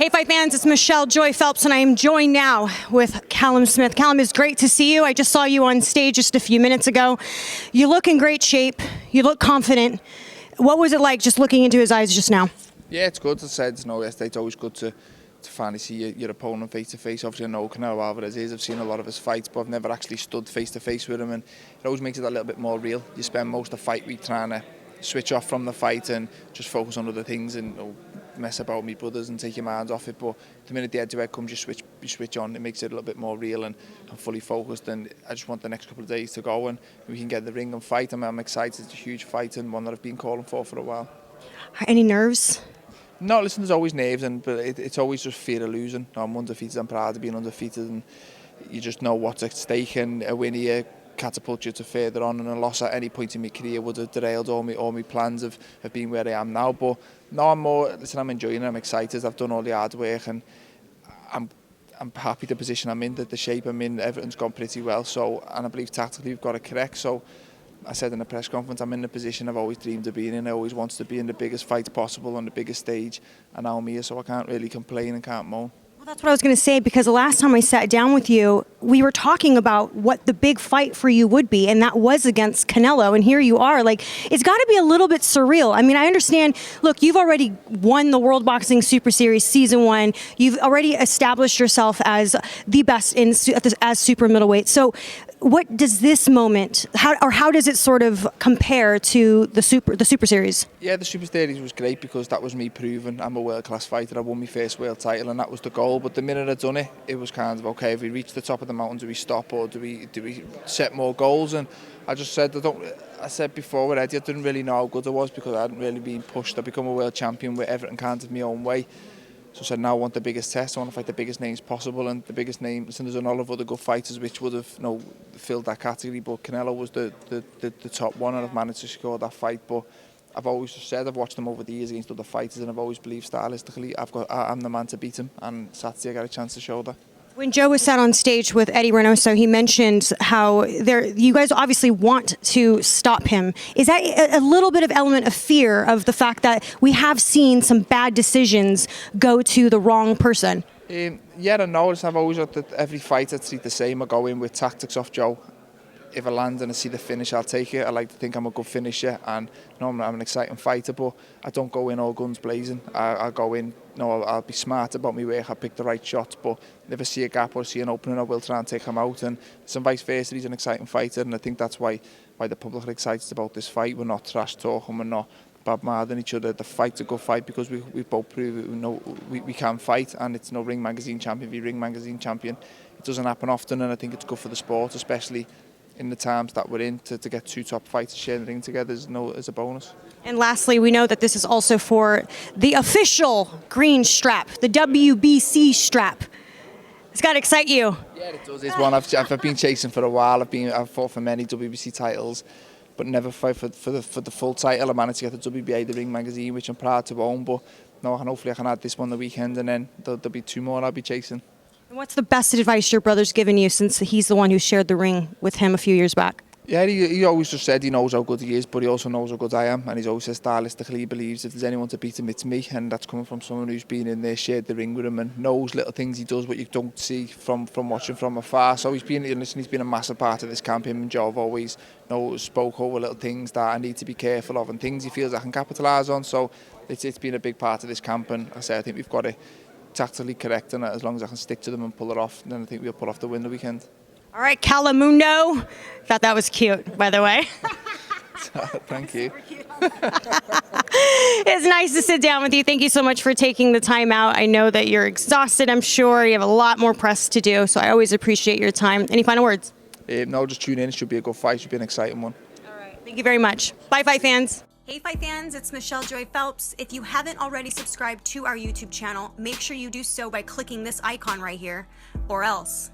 Hey, Fight fans, it's Michelle Joy Phelps, and I am joined now with Callum Smith. Callum, it's great to see you. I just saw you on stage just a few minutes ago. You look in great shape. You look confident. What was it like just looking into his eyes just now? Yeah, it's good. As I said, yesterday, it's always good to finally see your opponent face to face. Obviously, I know Canelo Alvarez is. I've seen a lot of his fights, but I've never actually stood face to face with him, and it always makes it a little bit more real. You spend most of the fight week trying to switch off from the fight and just focus on other things and mess about with my brothers and take your mind off it. But the minute the head-to-head comes, you switch on. It makes it a little bit more real and I'm fully focused. And I just want the next couple of days to go and we can get in the ring and fight. I'm excited. It's a huge fight and one that I've been calling for a while. Any nerves? No, listen, there's always nerves, but it's always just fear of losing. I'm undefeated. I'm proud of being undefeated, and you just know what's at stake. And a win here catapult you to further on, and a loss at any point in my career would have derailed all my plans of being where I am now. But no, I'm enjoying it. I'm excited. I've done all the hard work, and I'm happy the position I'm in, the shape I'm in. Everything's gone pretty well. So, and I believe tactically we've got it correct. So, I said in the press conference, I'm in the position I've always dreamed of being in. I always wanted to be in the biggest fights possible on the biggest stage, and now I'm here, so I can't really complain and can't moan. Well, that's what I was going to say, because the last time I sat down with you, we were talking about what the big fight for you would be, and that was against Canelo, and here you are. Like, it's got to be a little bit surreal. I mean, I understand, look, you've already won the World Boxing Super Series Season 1. You've already established yourself as the best as super middleweight. So what does this moment, how does it sort of compare to the Super Series? Yeah, the Super Series was great because that was me proving I'm a world-class fighter. I won my first world title and that was the goal. But the minute I'd done it, it was kind of, okay, if we reach the top of the mountain, do we stop or do we set more goals? And I just said, I said before with Eddie, I didn't really know how good I was because I hadn't really been pushed. I'd become a world champion with everything kind of my own way. So I said, now I want the biggest test. I want to fight the biggest names possible, and the biggest names. And there's a lot of other good fighters which would have filled that category, but Canelo was the top one, and I've managed to score that fight. But I've always just said, I've watched him over the years against other fighters, and I've always believed stylistically I'm the man to beat him, and Saturday I got a chance to show that. When Joe was sat on stage with Eddie Reynoso, he mentioned how you guys obviously want to stop him. Is that a little bit of element of fear of the fact that we have seen some bad decisions go to the wrong person? Yeah, I know. I've always got that every fight I treat the same. I go in with tactics off Joe. If I land and I see the finish, I'll take it. I like to think I'm a good finisher, and I'm an exciting fighter, but I don't go in all guns blazing. I go in, I'll be smart about my work. I'll pick the right shots, but if I see a gap or see an opening, I will try and take him out. And some vice versa, he's an exciting fighter, and I think that's why the public are excited about this fight. We're not trash talking, we're not bad-mouthing each other. The fight's a good fight because we both prove we can fight, and it's no Ring Magazine champion v Ring Magazine champion. It doesn't happen often, and I think it's good for the sport, especially in the times that we're in, to get two top fighters sharing the ring together is a bonus. And lastly, we know that this is also for the official green strap, the WBC strap. It's got to excite you. Yeah, it does. It's one I've been chasing for a while. I've fought for many WBC titles, but never fought for the full title. I managed to get the WBA, the Ring Magazine, which I'm proud to own. But no, and hopefully I can add this one the weekend, and then there'll be two more I'll be chasing. And what's the best advice your brother's given you since he's the one who shared the ring with him a few years back? Yeah, he always just said he knows how good he is, but he also knows how good I am, and he's always said stylistically he believes if there's anyone to beat him, it's me, and that's coming from someone who's been in there, shared the ring with him, and knows little things he does what you don't see from watching from afar. So he's been a massive part of this camp. Him and Joe have always spoke over little things that I need to be careful of and things he feels I can capitalise on. So it's been a big part of this camp, and I think we've got it tactically correct, and as long as I can stick to them and pull it off, then I think we'll pull off the win the weekend. All right, Calamundo. Thought that was cute, by the way. Thank you. It's nice to sit down with you. Thank you so much for taking the time out. I know that you're exhausted, I'm sure. You have a lot more press to do, so I always appreciate your time. Any final words? No, just tune in. It should be a good fight. It should be an exciting one. All right. Thank you very much. Bye, Fight fans. Hey, Fight fans, it's Michelle Joy Phelps. If you haven't already subscribed to our YouTube channel, make sure you do so by clicking this icon right here, or else